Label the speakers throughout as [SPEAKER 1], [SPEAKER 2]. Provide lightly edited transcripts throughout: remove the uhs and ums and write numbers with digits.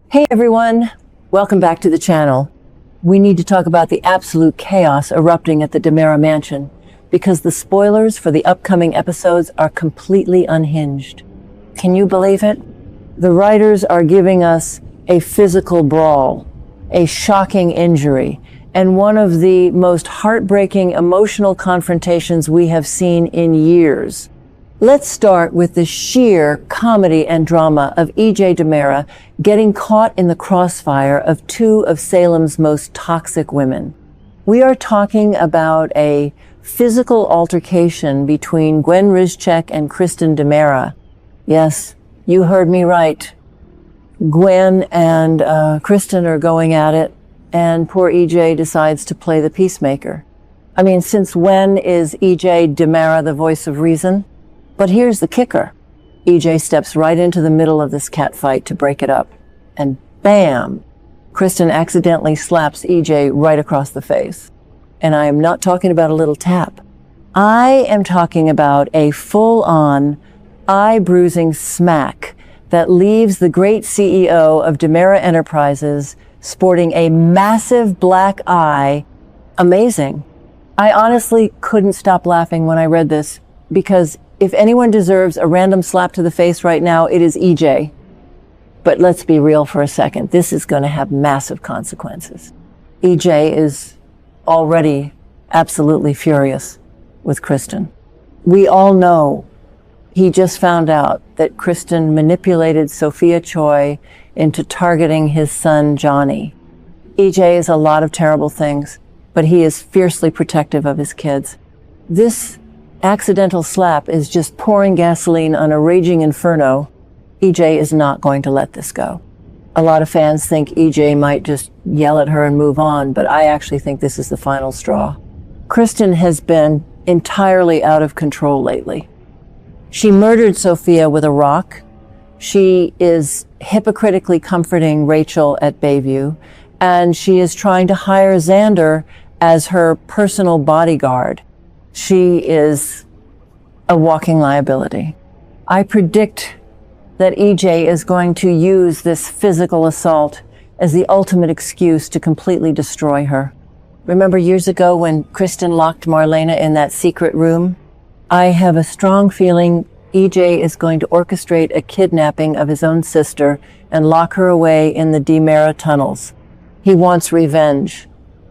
[SPEAKER 1] Hey everyone, welcome back to the channel. We need to talk about the absolute chaos erupting at the DiMera mansion because the spoilers for the upcoming episodes are completely unhinged. Can you believe it? The writers are giving us a physical brawl, a shocking injury, and one of the most heartbreaking emotional confrontations we have seen in years. Let's start with the sheer comedy and drama of EJ DiMera getting caught in the crossfire of two of Salem's most toxic women. We are talking about a physical altercation between Gwen Rizczech and Kristen DiMera. Yes, you heard me right. Gwen and Kristen are going at it, and poor EJ decides to play the peacemaker. I mean, since when is EJ DiMera the voice of reason? But here's the kicker. EJ steps right into the middle of this cat fight to break it up. And bam! Kristen accidentally slaps EJ right across the face. And I am not talking about a little tap. I am talking about a full-on, eye-bruising smack that leaves the great CEO of DiMera Enterprises sporting a massive black eye. Amazing. I honestly couldn't stop laughing when I read this because if anyone deserves a random slap to the face right now, it is EJ. But let's be real for a second. This is going to have massive consequences. EJ is already absolutely furious with Kristen. We all know he just found out that Kristen manipulated Sophia Choi into targeting his son, Johnny. EJ is a lot of terrible things, but he is fiercely protective of his kids. This accidental slap is just pouring gasoline on a raging inferno. EJ is not going to let this go. A lot of fans think EJ might just yell at her and move on, but I actually think this is the final straw. Kristen has been entirely out of control lately. She murdered Sophia with a rock. She is hypocritically comforting Rachel at Bayview, and she is trying to hire Xander as her personal bodyguard. She is a walking liability. I predict that EJ is going to use this physical assault as the ultimate excuse to completely destroy her. Remember years ago when Kristen locked Marlena in that secret room? I have a strong feeling EJ is going to orchestrate a kidnapping of his own sister and lock her away in the DiMera tunnels. He wants revenge.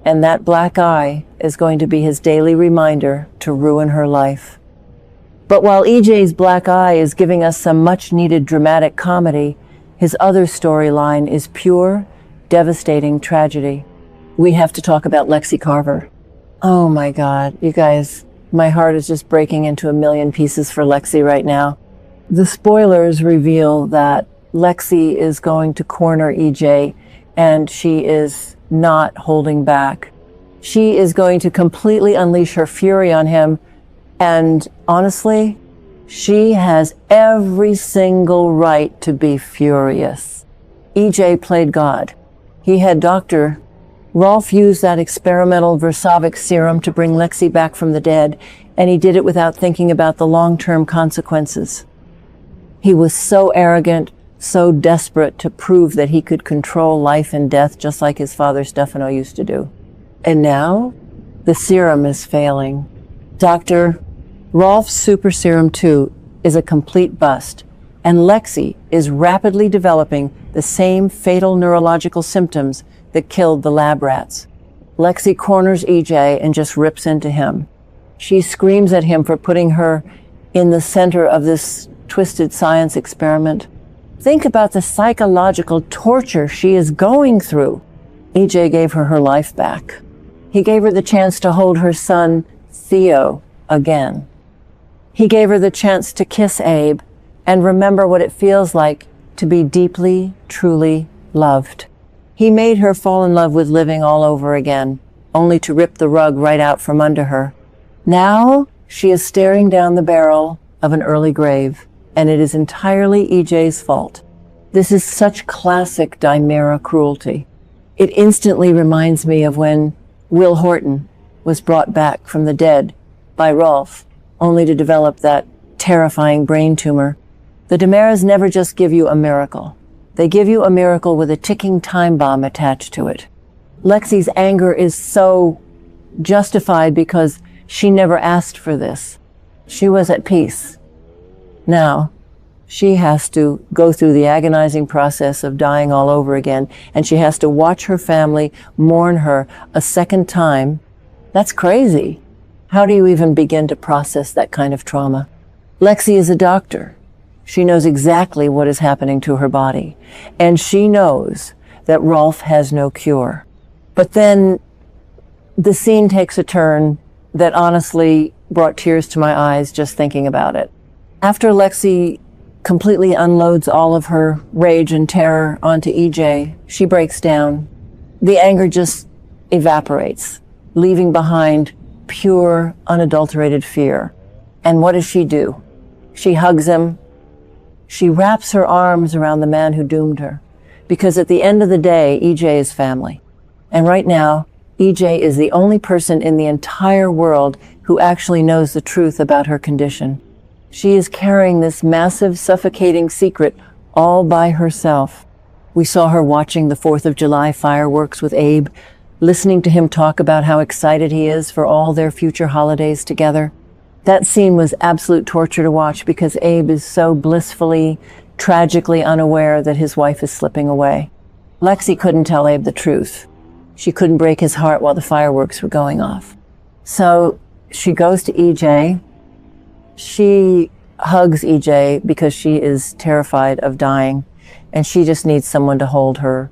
[SPEAKER 1] And that black eye is going to be his daily reminder to ruin her life. But while EJ's black eye is giving us some much-needed dramatic comedy, his other storyline is pure, devastating tragedy. We have to talk about Lexie Carver. Oh my God, you guys, my heart is just breaking into a million pieces for Lexie right now. The spoilers reveal that Lexie is going to corner EJ, and she is not holding back. She is going to completely unleash her fury on him. And honestly, she has every single right to be furious. EJ played God. He had Dr. Rolf use that experimental Rizczech serum to bring Lexie back from the dead, and he did it without thinking about the long-term consequences. He was so arrogant, so desperate to prove that he could control life and death just like his father Stefano used to do. And now, the serum is failing. Dr. Rolf's Super Serum 2 is a complete bust, and Lexie is rapidly developing the same fatal neurological symptoms that killed the lab rats. Lexie corners EJ and just rips into him. She screams at him for putting her in the center of this twisted science experiment. Think about the psychological torture she is going through. EJ gave her her life back. He gave her the chance to hold her son, Theo, again. He gave her the chance to kiss Abe and remember what it feels like to be deeply, truly loved. He made her fall in love with living all over again, only to rip the rug right out from under her. Now she is staring down the barrel of an early grave, and it is entirely EJ's fault. This is such classic DiMera cruelty. It instantly reminds me of when Will Horton was brought back from the dead by Rolf, only to develop that terrifying brain tumor. The DiMeras never just give you a miracle. They give you a miracle with a ticking time bomb attached to it. Lexie's anger is so justified because she never asked for this. She was at peace. Now, she has to go through the agonizing process of dying all over again, and she has to watch her family mourn her a second time. That's crazy. How do you even begin to process that kind of trauma? Lexie is a doctor. She knows exactly what is happening to her body, and she knows that Rolf has no cure. But then the scene takes a turn that honestly brought tears to my eyes just thinking about it. After Lexie completely unloads all of her rage and terror onto EJ, she breaks down. The anger just evaporates, leaving behind pure, unadulterated fear. And what does she do? She hugs him. She wraps her arms around the man who doomed her. Because at the end of the day, EJ is family. And right now, EJ is the only person in the entire world who actually knows the truth about her condition. She is carrying this massive, suffocating secret all by herself. We saw her watching the 4th of July fireworks with Abe, listening to him talk about how excited he is for all their future holidays together. That scene was absolute torture to watch because Abe is so blissfully, tragically unaware that his wife is slipping away. Lexie couldn't tell Abe the truth. She couldn't break his heart while the fireworks were going off. So she goes to EJ. She hugs EJ because she is terrified of dying, and she just needs someone to hold her.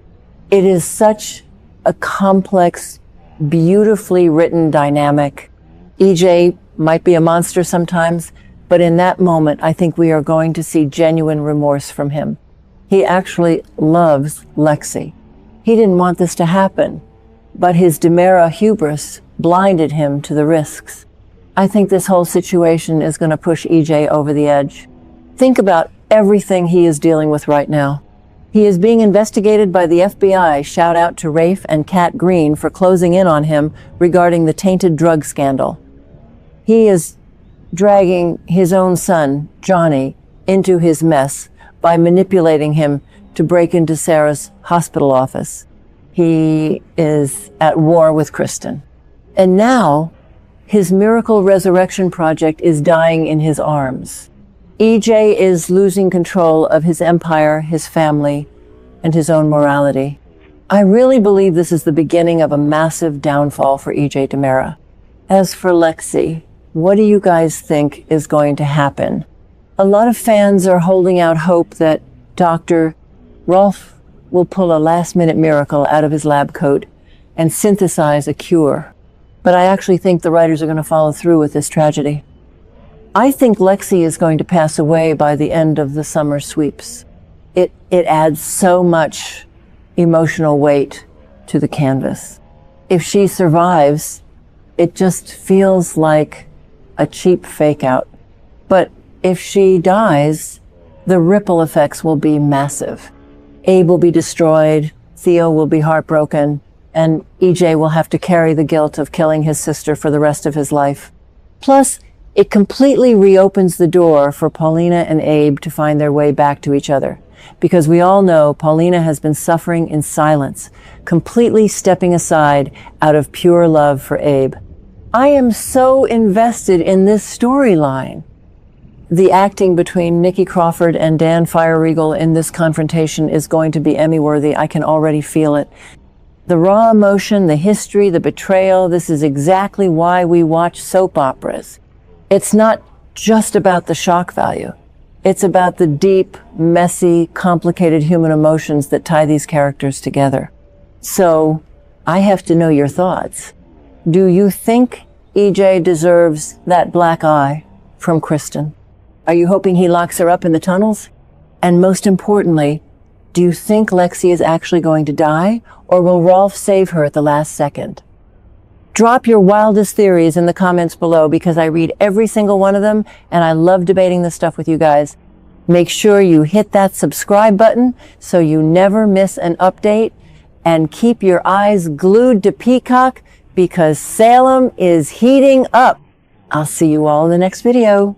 [SPEAKER 1] It is such a complex, beautifully written dynamic. EJ might be a monster sometimes, but in that moment, I think we are going to see genuine remorse from him. He actually loves Lexie. He didn't want this to happen, but his DiMera hubris blinded him to the risks. I think this whole situation is going to push EJ over the edge. Think about everything he is dealing with right now. He is being investigated by the FBI. Shout out to Rafe and Kat Green for closing in on him regarding the tainted drug scandal. He is dragging his own son, Johnny, into his mess by manipulating him to break into Sarah's hospital office. He is at war with Kristen. And now, his miracle resurrection project is dying in his arms. EJ is losing control of his empire, his family, and his own morality. I really believe this is the beginning of a massive downfall for EJ DiMera. As for Lexie, what do you guys think is going to happen? A lot of fans are holding out hope that Dr. Rolf will pull a last-minute miracle out of his lab coat and synthesize a cure. But I actually think the writers are going to follow through with this tragedy. I think Lexie is going to pass away by the end of the summer sweeps. It adds so much emotional weight to the canvas. If she survives, it just feels like a cheap fake out. But if she dies, the ripple effects will be massive. Abe will be destroyed, Theo will be heartbroken, and EJ will have to carry the guilt of killing his sister for the rest of his life. Plus, it completely reopens the door for Paulina and Abe to find their way back to each other. Because we all know Paulina has been suffering in silence, completely stepping aside out of pure love for Abe. I am so invested in this storyline. The acting between Nikki Crawford and Dan Fireregal in this confrontation is going to be Emmy-worthy. I can already feel it. The raw emotion, the history, the betrayal, this is exactly why we watch soap operas. It's not just about the shock value. It's about the deep, messy, complicated human emotions that tie these characters together. So, I have to know your thoughts. Do you think EJ deserves that black eye from Kristen? Are you hoping he locks her up in the tunnels? And most importantly, do you think Lexie is actually going to die, or will Rolf save her at the last second? Drop your wildest theories in the comments below because I read every single one of them and I love debating this stuff with you guys. Make sure you hit that subscribe button so you never miss an update, and keep your eyes glued to Peacock because Salem is heating up. I'll see you all in the next video.